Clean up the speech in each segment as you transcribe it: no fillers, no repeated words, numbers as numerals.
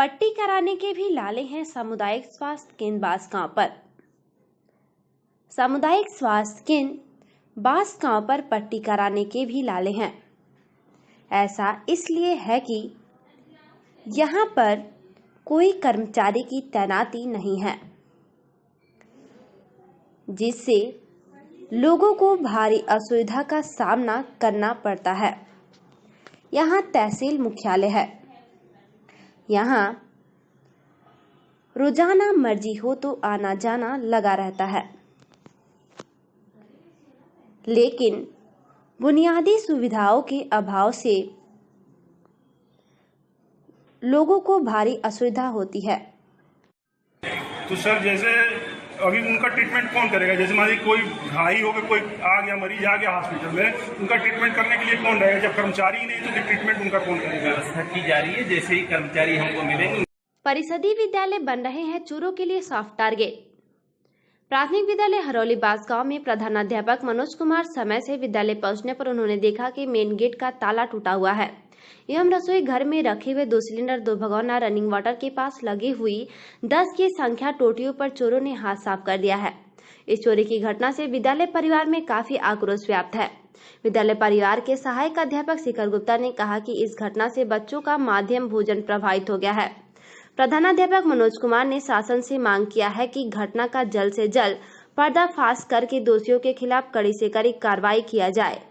पट्टी कराने के भी लाले हैं सामुदायिक स्वास्थ्य केंद्र बांसगांव पर। सामुदायिक स्वास्थ्य केंद्र बांसगांव पर पट्टी कराने के भी लाले हैं। ऐसा इसलिए है कि यहाँ पर कोई कर्मचारी की तैनाती नहीं है, जिससे लोगों को भारी असुविधा का सामना करना पड़ता है। यहाँ तहसील मुख्यालय है। यहाँ रोजाना मर्जी हो तो आना जाना लगा रहता है, लेकिन बुनियादी सुविधाओं के अभाव से लोगों को भारी असुविधा होती है। तो सर, जैसे अभी उनका ट्रीटमेंट कौन करेगा? जैसे मान लीजिए कोई घायल हो गया, कोई आ गया, मरीज आ गया हॉस्पिटल में, उनका ट्रीटमेंट करने के लिए कौन रहेगा? जब कर्मचारी ही नहीं तो फिर ट्रीटमेंट उनका कौन करेगा? व्यवस्था की जा रही है, जैसे ही कर्मचारी हमको मिलेंगे। परिषदीय विद्यालय बन रहे हैं चोरों के लिए सॉफ्ट टारगेट। प्राथमिक विद्यालय हरौली बांसगांव में प्रधानाध्यापक मनोज कुमार समय से विद्यालय पहुंचने पर उन्होंने देखा कि मेन गेट का ताला टूटा हुआ है एवं रसोई घर में रखे हुए 2 सिलेंडर 2 भगोना रनिंग वाटर के पास लगी हुई 10 की संख्या टोटियों पर चोरों ने हाथ साफ कर दिया है। इस चोरी की घटना से विद्यालय परिवार में काफी आक्रोश व्याप्त है। विद्यालय परिवार के सहायक अध्यापक शिखर गुप्ता ने कहा कि इस घटना से बच्चों का माध्यम भोजन प्रभावित हो गया है। प्रधानाध्यापक मनोज कुमार ने शासन से मांग किया है कि घटना का जल्द से जल्द पर्दाफाश करके दोषियों के खिलाफ कड़ी से कड़ी कार्रवाई किया जाए।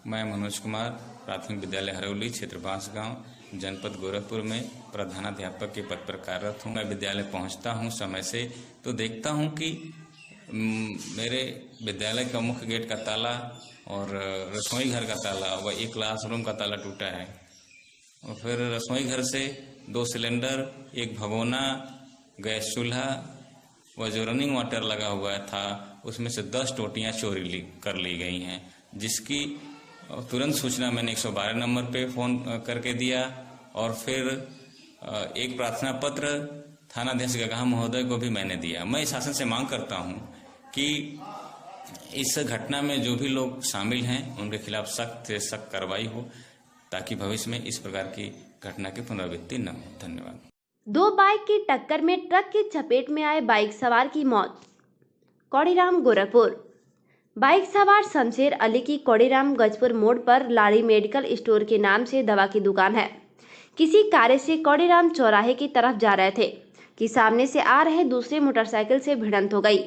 मैं मनोज कुमार प्राथमिक विद्यालय हरौली क्षेत्र बांसगांव जनपद गोरखपुर में प्रधानाध्यापक के पद पर कार्यरत हूँ। मैं विद्यालय पहुँचता हूँ समय से तो देखता हूँ कि मेरे विद्यालय का मुख्य गेट का ताला और रसोई घर का ताला व एक क्लासरूम का ताला टूटा है। और फिर रसोई घर से 2 सिलेंडर, 1 भगोना, गैस चूल्हा व जो रनिंग वाटर लगा हुआ था उसमें से 10 टोटियाँ चोरी कर ली गई हैं, जिसकी तुरंत सूचना मैंने 112 नंबर पे फ़ोन करके दिया और फिर एक प्रार्थना पत्र थानाध्यक्ष गगहा महोदय को भी मैंने दिया। मैं शासन से मांग करता हूं कि इस घटना में जो भी लोग शामिल हैं उनके खिलाफ सख्त से सख्त कार्रवाई हो, ताकि भविष्य में इस प्रकार की घटना की पुनरावृत्ति न हो। धन्यवाद। 2 बाइक की टक्कर में ट्रक की चपेट में आए बाइक सवार की मौत। कौड़ीराम गोरखपुर। बाइक सवार शमशेर अली की कौड़ीराम गजपुर मोड़ पर लाड़ी मेडिकल स्टोर के नाम से दवा की दुकान है। किसी कार्य से कौड़ीराम चौराहे की तरफ जा रहे थे कि सामने से आ रहे दूसरे मोटरसाइकिल से भिड़ंत हो गई।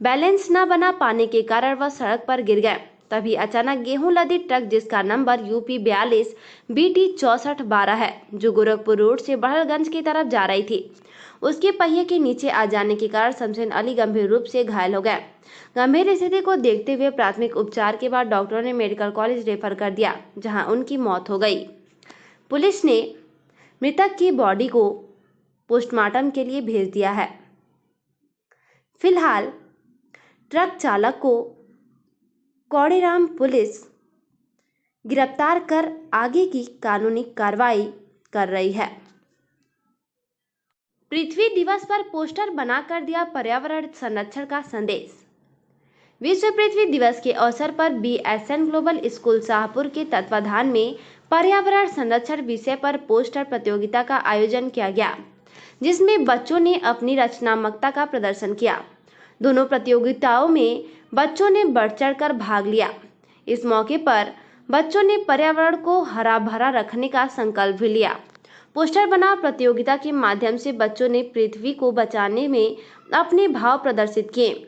बैलेंस न बना पाने के कारण वह सड़क पर गिर गए। तभी अचानक गेहूं लदी ट्रक, जिसका नंबर UP 42 BT 6412 है, जो गोरखपुर रोड से बड़हलगंज की तरफ जा रही थी, उसके पहिए के नीचे आ जाने के कारण शमशेर अली गंभीर रूप से घायल हो गए। गंभीर स्थिति को देखते हुए प्राथमिक उपचार के बाद डॉक्टरों ने मेडिकल कॉलेज रेफर कर दिया, जहां उनकी मौत हो गई। पुलिस ने मृतक की बॉडी को पोस्टमार्टम के लिए भेज दिया है। फिलहाल ट्रक चालक को कौड़ीराम पुलिस गिरफ्तार कर आगे की कानूनी कार्रवाई कर रही है। पृथ्वी दिवस पर पोस्टर बनाकर दिया पर्यावरण संरक्षण का संदेश। विश्व पृथ्वी दिवस के अवसर पर BSN ग्लोबल स्कूल शाहपुर के तत्वाधान में पर्यावरण संरक्षण विषय पर पोस्टर प्रतियोगिता का आयोजन किया गया, जिसमें बच्चों ने अपनी रचनात्मकता का प्रदर्शन किया। दोनों प्रतियोगिताओं में बच्चों ने बढ़ चढ़कर भाग लिया। इस मौके पर बच्चों ने पर्यावरण को हरा भरा रखने का संकल्प भी लिया। पोस्टर बनाओ प्रतियोगिता के माध्यम से बच्चों ने पृथ्वी को बचाने में अपने भाव प्रदर्शित किए,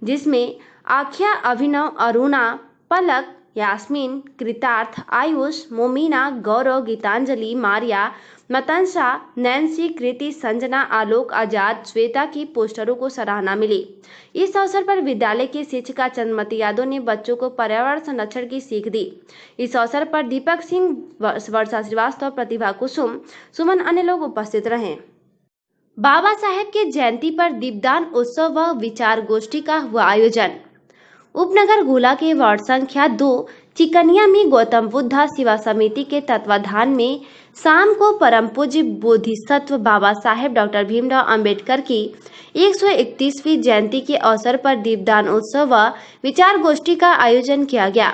जिसमें आख्या, अभिनव, अरुणा, पलक, यास्मीन, कृतार्थ, आयुष, मोमिना, गौरव, गीतांजलि, मारिया, मतंशा, नैन्सी, कृति, संजना, आलोक, आजाद, श्वेता की पोस्टरों को सराहना मिली। इस अवसर पर विद्यालय की शिक्षिका चंद्रमती यादव ने बच्चों को पर्यावरण संरक्षण की सीख दी। इस अवसर पर दीपक सिंह, वर्षा श्रीवास्तव, प्रतिभा कुसुम, सुमन अन्य लोग उपस्थित रहे। बाबा साहेब के जयंती पर दीपदान उत्सव व विचार गोष्ठी का हुआ आयोजन। उपनगर गोला के वार्ड संख्या 2 चिकनिया में गौतम बुद्ध सेवा समिति के तत्वाधान में शाम को परम पूज्य बोधिसत्व बाबा साहेब डॉक्टर भीमराव अंबेडकर की 131वीं जयंती के अवसर पर दीपदान उत्सव व विचार गोष्ठी का आयोजन किया गया।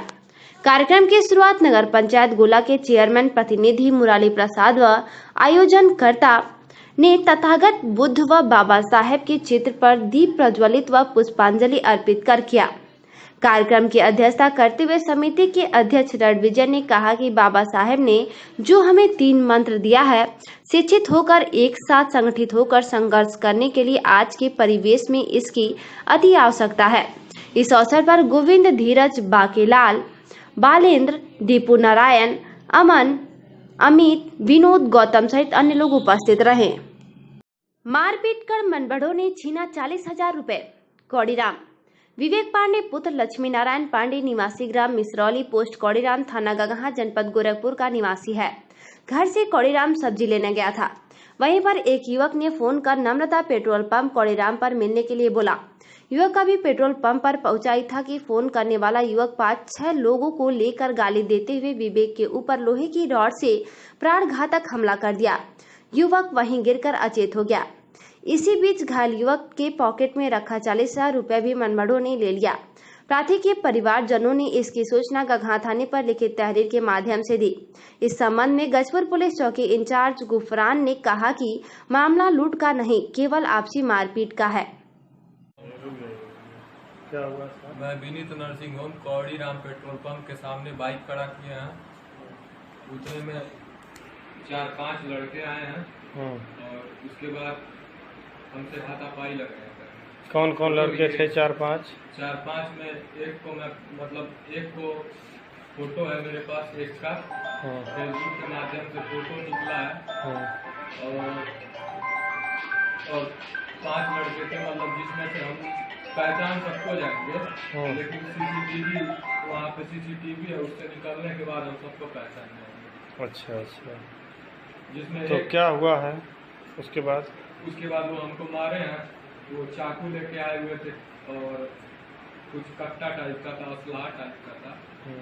कार्यक्रम की शुरुआत नगर पंचायत गोला के चेयरमैन प्रतिनिधि मुराली प्रसाद व आयोजनकर्ता ने तथागत बुद्ध व बाबा साहेब के चित्र पर दीप प्रज्वलित व पुष्पांजलि अर्पित कर किया। कार्यक्रम की अध्यक्षता करते हुए समिति के अध्यक्ष रणविजय ने कहा कि बाबा साहेब ने जो हमें 3 मंत्र दिया है, शिक्षित होकर एक साथ संगठित होकर संघर्ष करने के लिए आज के परिवेश में इसकी अति आवश्यकता है। इस अवसर पर गोविंद, धीरज, बाकेलाल, बालेंद्र, दीपू नारायण, अमन, अमित, विनोद, गौतम सहित अन्य लोग उपस्थित रहे। मारपीट कर मनबड़ों ने छीना 40,000 रुपए। कौड़ीराम। विवेक पांडे पुत्र लक्ष्मी नारायण पांडे निवासी ग्राम मिसरौली पोस्ट कौड़ीराम थाना गगहा जनपद गोरखपुर का निवासी है। घर से कौड़ीराम सब्जी लेने गया था। वहीं पर एक युवक ने फोन कर नम्रता पेट्रोल पंप कौड़ीराम पर मिलने के लिए बोला। युवक का भी पेट्रोल पंप पर पहुंचाई था कि फोन करने वाला युवक 5-6 लोगों को लेकर गाली देते हुए विवेक के ऊपर लोहे की रॉड से प्राणघातक हमला कर दिया। युवक वहीं गिरकर अचेत हो गया। इसी बीच घायल युवक के पॉकेट में रखा 40,000 रुपए भी मनबड़ों ने ले लिया। प्रार्थी के परिवारजनों ने इसकी सूचना गगहा थाने पर लिखित तहरीर के माध्यम से दी। इस संबंध में गजपुर पुलिस चौकी इंचार्ज गुफरान ने कहा कि मामला लूट का नहीं, केवल आपसी मारपीट का है। क्या हुआ सर? मैं Vineet nursing home Kauriram petrol pump के सामने बाइक खड़ा किए हैं। उतने में 4-5 लड़के आए हैं और उसके बाद हमसे हाथापाई लग रहे हैं। कौन कौन लड़के थे? 4-5 में एक को मैं एक को फोटो है मेरे पास, एक का फेसबुक के माध्यम से फोटो निकला है और 5 लड़के थे, मतलब जिसमें से हम पहचान सबको जाएंगे, लेकिन सीसीटीवी वहाँ पे सीसीटीवी है, उससे निकलने के बाद हम सबको पहचान जाएंगे। अच्छा। जिसमें तो क्या हुआ है उसके बाद? उसके बाद वो हमको मारे हैं। वो चाकू लेके आए हुए थे और कुछ कट्टा टाइप का था, असलाह टाइप का था,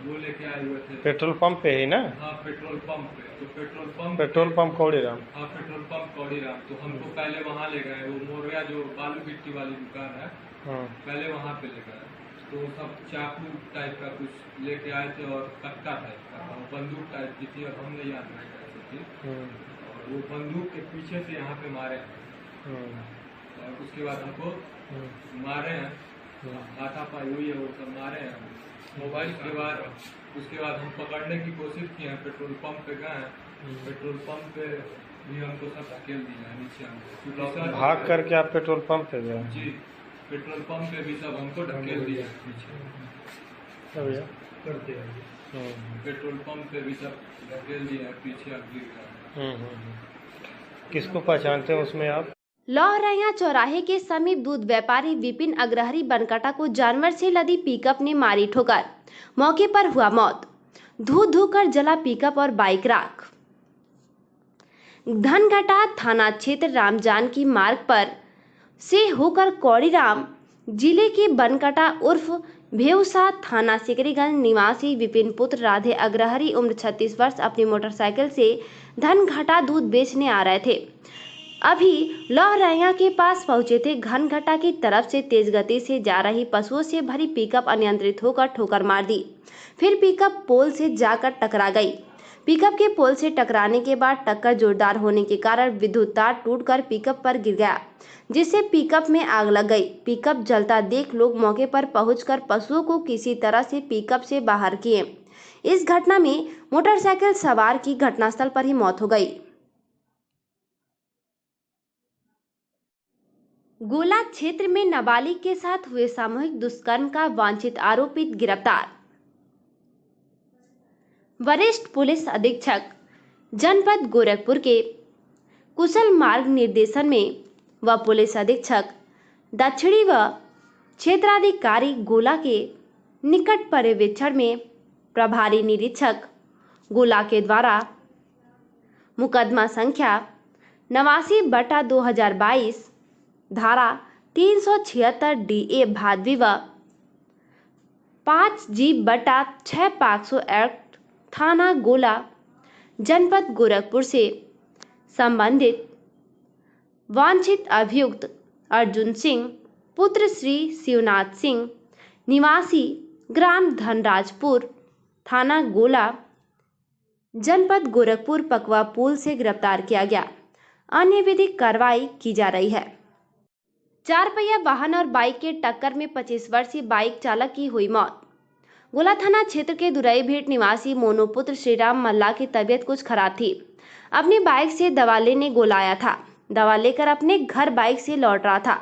वो लेके आए हुए थे। पेट्रोल पंप पे ही ना? हाँ, पेट्रोल पंप पे। तो पेट्रोल पंप कौड़ीराम। हाँ, पेट्रोल पंप कौड़ीराम। तो हमको पहले वहाँ ले गए, वो मोरया जो बालू गिट्टी वाली दुकान है, पहले वहाँ पे ले गए। तो सब चाकू टाइप का कुछ लेके आए थे और कट्टा टाइप का था, बंदूक टाइप की थी और हमने याद नहीं कैसे थी। और वो बंदूक के पीछे से यहाँ पे मारे और उसके बाद हमको मारे हैं, हाथापाई हुई है, वो सब मारे हैं। मोबाइल के बाद उसके बाद हम पकड़ने की कोशिश किए हैं, पेट्रोल पंप पे गए हैं, पेट्रोल पंप पे भी हमको सब धकेल दिया है नीचे। हमको भाग करके आप पेट्रोल पंप पे गए? जी, पेट्रोल पंप पे भी सब हमको धकेल दिया है पीछे। पेट्रोल पंप पे भी सब धकेल दिया है पीछे, अब गिर गया। किसको पहचानते हैं उसमें आप? लौहरैया चौराहे के समीप दूध व्यापारी विपिन अग्रहरी बनकटा को जानवर से लदी पिकअप ने मारी ठोकर, मौके पर हुआ मौत। धू धू कर जला पिकअप और बाइक राख। धनघटा थाना क्षेत्र रामजानकी मार्ग पर से होकर कौड़ीराम जिले के बनकटा उर्फ भेवसा थाना सिकरीगंज निवासी विपिन पुत्र राधे अग्रहरी उम्र 36 वर्ष अपनी मोटरसाइकिल से धनघटा दूध बेचने आ रहे थे। अभी लौहरैया के पास पहुंचे थे। घनघटा की तरफ से तेज गति से जा रही पशुओं से भरी पिकअप अनियंत्रित होकर ठोकर मार दी। फिर पिकअप पोल से जाकर टकरा गई। पिकअप के पोल से टकराने के बाद टक्कर जोरदार होने के कारण विद्युत तार टूटकर पिकअप पर गिर गया, जिससे पिकअप में आग लग गई। पिकअप जलता देख लोग मौके पर पहुंचकर पशुओं को किसी तरह से पिकअप से बाहर किए। इस घटना में मोटरसाइकिल सवार की घटनास्थल पर ही मौत हो गई। गोला क्षेत्र में नाबालिग के साथ हुए सामूहिक दुष्कर्म का वांछित आरोपित गिरफ्तार। वरिष्ठ पुलिस अधीक्षक जनपद गोरखपुर के कुशल मार्ग निर्देशन में व पुलिस अधीक्षक दक्षिणी व क्षेत्राधिकारी गोला के निकट पर्यवेक्षण में प्रभारी निरीक्षक गोला के द्वारा मुकदमा संख्या 89/2022 धारा 376 DA भादवी व 5G/6 पॉक्सो एक्ट थाना गोला जनपद गोरखपुर से संबंधित वांछित अभियुक्त अर्जुन सिंह पुत्र श्री शिवनाथ सिंह निवासी ग्राम धनराजपुर थाना गोला जनपद गोरखपुर पकवा पुल से गिरफ्तार किया गया। अन्य विधिक कार्रवाई की जा रही है। 4 पहिया वाहन और बाइक के टक्कर में 25 वर्षीय बाइक चालक की हुई मौत। गोला थाना क्षेत्र के दुरई भेट निवासी मोनू पुत्र श्रीराम मल्ला की तबीयत कुछ खराब थी। अपनी बाइक से दवा लेने गोला आया था। दवा लेकर अपने घर बाइक से लौट रहा था।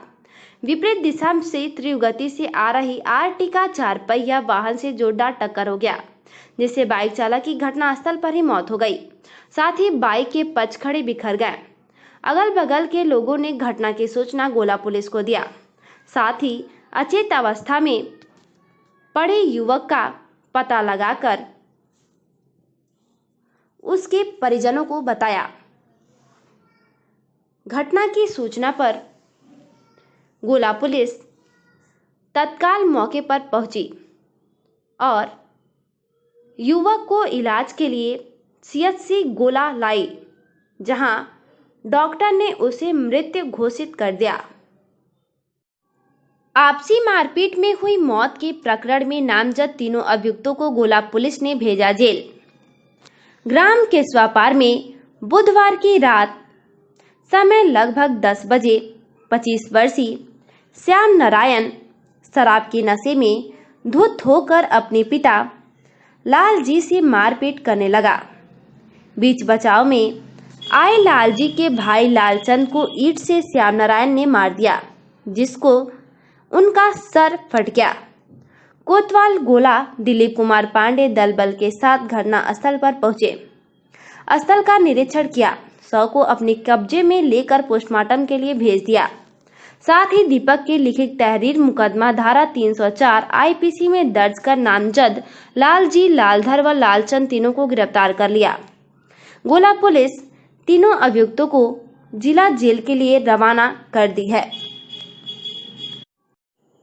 विपरीत दिशा से तीव्र गति से आ रही आर्टिका 4 पहिया वाहन से जोरदार टक्कर हो गया, जिससे बाइक चालक की घटनास्थल पर ही मौत हो गई। साथ ही बाइक के पचखड़े बिखर गए। अगल बगल के लोगों ने घटना की सूचना गोला पुलिस को दिया। साथ ही अचेत अवस्था में पड़े युवक का पता लगाकर उसके परिजनों को बताया। घटना की सूचना पर गोला पुलिस तत्काल मौके पर पहुंची और युवक को इलाज के लिए सीएचसी गोला लाई, जहां डॉक्टर ने उसे मृत घोषित कर दिया। आपसी मारपीट में हुई मौत के प्रकरण में नामजद तीनों अभियुक्तों को गोला पुलिस ने भेजा जेल। ग्राम केसवापार में बुधवार की रात समय लगभग 10 बजे 25 वर्षीय श्याम नारायण शराब के नशे में धुत होकर अपने पिता लालजी से मारपीट करने लगा। बीच बचाव में आए लालजी के भाई लालचंद को ईंट से श्याम नारायण ने मार दिया, जिसको उनका सर फट गया। कोतवाल गोला दिलीप कुमार पांडे दल बल के साथ घटना स्थल पर पहुंचे। स्थल का निरीक्षण किया। शव को अपने कब्जे में लेकर पोस्टमार्टम के लिए भेज दिया। साथ ही दीपक की लिखित तहरीर मुकदमा धारा 304 आईपीसी में दर्ज कर नामजद लालजी, लालधर व लालचंद तीनों को गिरफ्तार कर लिया। गोला पुलिस तीनों अभियुक्तों को जिला जेल के लिए रवाना कर दी है।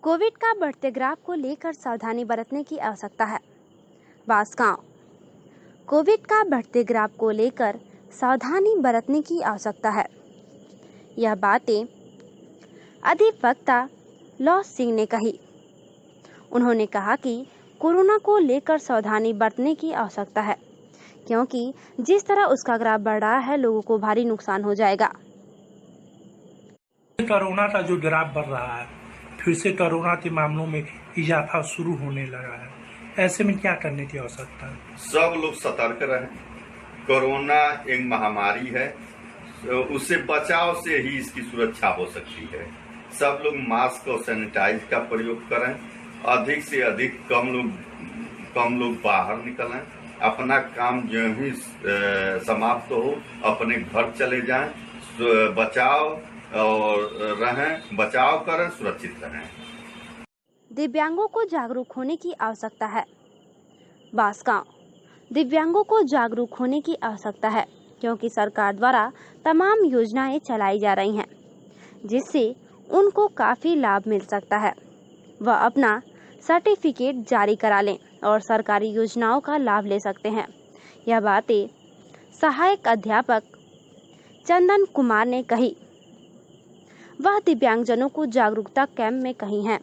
कोविड का बढ़ते ग्राफ को लेकर सावधानी बरतने की आवश्यकता है। बांसगांव। कोविड का बढ़ते ग्राफ को लेकर सावधानी बरतने की आवश्यकता है। यह बातें अधिवक्ता लौ सिंह ने कही। उन्होंने कहा कि कोरोना को लेकर सावधानी बरतने की आवश्यकता है, क्योंकि जिस तरह उसका ग्राफ बढ़ रहा है, लोगों को भारी नुकसान हो जाएगा। कोरोना का जो ग्राफ बढ़ रहा है, फिर से कोरोना के मामलों में इजाफा शुरू होने लगा है। ऐसे में क्या करने की आवश्यकता है? सब लोग सतर्क रहें। कोरोना एक महामारी है, उससे बचाव से ही इसकी सुरक्षा हो सकती है। सब लोग मास्क और सैनिटाइज का प्रयोग करें। अधिक से अधिक कम लोग बाहर निकलें। अपना काम जो ही समाप्त हो अपने घर चले जाएं। बचाव करें, सुरक्षित रहें। दिव्यांगों को जागरूक होने की आवश्यकता है। बांसगांव। दिव्यांगों को जागरूक होने की आवश्यकता है, क्योंकि सरकार द्वारा तमाम योजनाएं चलाई जा रही हैं, जिससे उनको काफ़ी लाभ मिल सकता है। वह अपना सर्टिफिकेट जारी करा लें और सरकारी योजनाओं का लाभ ले सकते हैं। यह बातें सहायक अध्यापक चंदन कुमार ने कही। वह दिव्यांगजनों को जागरूकता कैंप में कही हैं।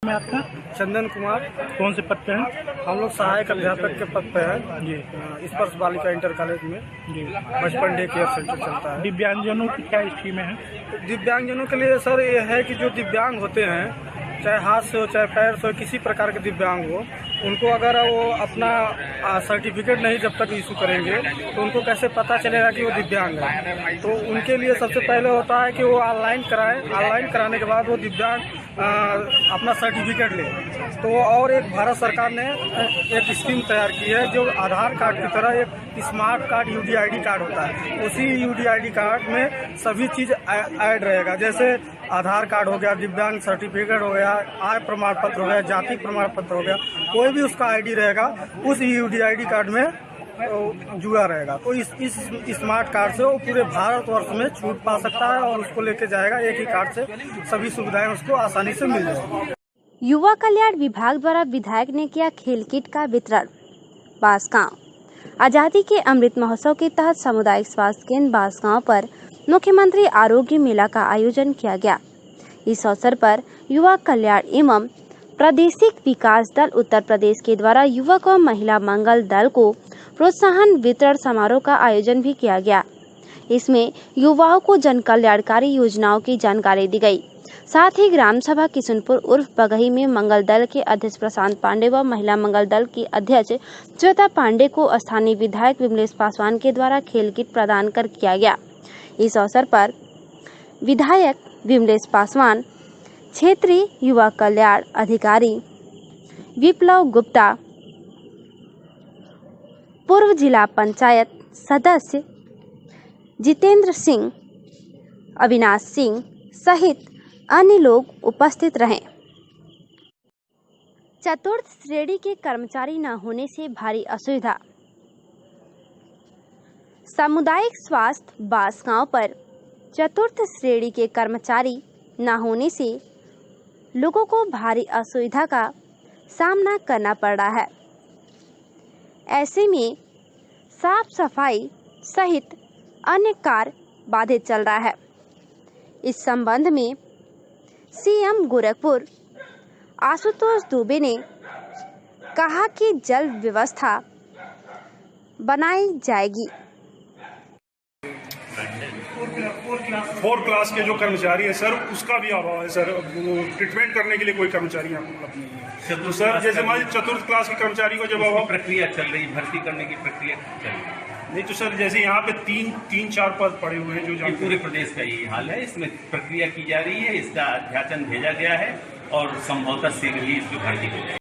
मैं आपका चंदन कुमार। कौन से पद पे हैं? हम लोग सहायक अध्यापक के पद पे हैं जी। स्पर्श बालिका इंटर कॉलेज में जी। बचपन डे केयर सेंटर चलता है। दिव्यांगजनों की क्या स्कीमें हैं? दिव्यांगजनों के लिए सर ये है कि जो दिव्यांग होते हैं, चाहे हाथ से हो चाहे पैर से हो, किसी प्रकार के दिव्यांग हो, उनको अगर वो अपना सर्टिफिकेट नहीं जब तक इशू करेंगे तो उनको कैसे पता चलेगा कि वो दिव्यांग है। तो उनके लिए सबसे पहले होता है कि वो ऑनलाइन कराएं। ऑनलाइन कराने के बाद वो दिव्यांग अपना सर्टिफिकेट ले। तो और एक भारत सरकार ने एक स्कीम तैयार की है, जो आधार कार्ड की तरह एक स्मार्ट कार्ड यूडीआईडी कार्ड होता है। उसी यूडीआईडी कार्ड में सभी चीज़ ऐड रहेगा, जैसे आधार कार्ड हो गया, दिव्यांग सर्टिफिकेट हो गया, आय प्रमाण पत्र हो गया, जाति प्रमाण पत्र हो गया, कोई भी उसका आईडी रहेगा उस यूडीआईडी कार्ड में जुड़ा रहेगा। तो इस स्मार्ट कार्ड से वो पूरे भारतवर्ष में छूट पा सकता है और उसको लेके जाएगा। एक ही कार्ड से सभी सुविधाएं उसको आसानी से मिल जाएगी। युवा कल्याण विभाग द्वारा विधायक ने किया खेल किट का वितरण। बांसगांव। आजादी के अमृत महोत्सव के तहत सामुदायिक स्वास्थ्य केंद्र बांसगांव पर मुख्यमंत्री आरोग्य मेला का आयोजन किया गया। इस अवसर पर युवा कल्याण एवं प्रादेशिक विकास दल उत्तर प्रदेश के द्वारा युवक व महिला मंगल दल को प्रोत्साहन वितरण समारोह का आयोजन भी किया गया। इसमें युवाओं को जन कल्याणकारी योजनाओं की जानकारी दी गई। साथ ही ग्राम सभा किशनपुर उर्फ बगही में मंगल दल के अध्यक्ष प्रशांत पांडे व महिला मंगल दल की अध्यक्ष श्वेता पांडे को स्थानीय विधायक विमलेश पासवान के द्वारा खेल किट प्रदान कर किया गया। इस अवसर पर विधायक विमलेश पासवान, क्षेत्रीय युवा कल्याण अधिकारी विप्लव गुप्ता, पूर्व जिला पंचायत सदस्य जितेंद्र सिंह, अविनाश सिंह सहित अन्य लोग उपस्थित रहे। चतुर्थ श्रेणी के कर्मचारी न होने से भारी असुविधा। सामुदायिक स्वास्थ्य बांसगांव पर चतुर्थ श्रेणी के कर्मचारी न होने से लोगों को भारी असुविधा का सामना करना पड़ रहा है। ऐसे में साफ सफाई सहित अन्य कार्य बाधित चल रहा है। इस संबंध में सीएम गोरखपुर आशुतोष दुबे ने कहा कि जल्द व्यवस्था बनाई जाएगी। 4 क्लास के जो कर्मचारी है सर, उसका भी अभाव है सर। ट्रीटमेंट करने के लिए कोई कर्मचारी यहाँ उपलब्ध नहीं है। तो सर जैसे हमारी चतुर्थ क्लास के कर्मचारी को जब अभाव प्रक्रिया चल रही, भर्ती करने की प्रक्रिया चल रही है। नहीं तो सर जैसे यहाँ पे 3-4 पद पड़े हुए हैं जो पूरे प्रदेश का यही हाल है। इसमें प्रक्रिया की जा रही है, इसका अध्याचन भेजा गया है और संभवतः शीघ्र ही इसकी भर्ती हो जाएगी।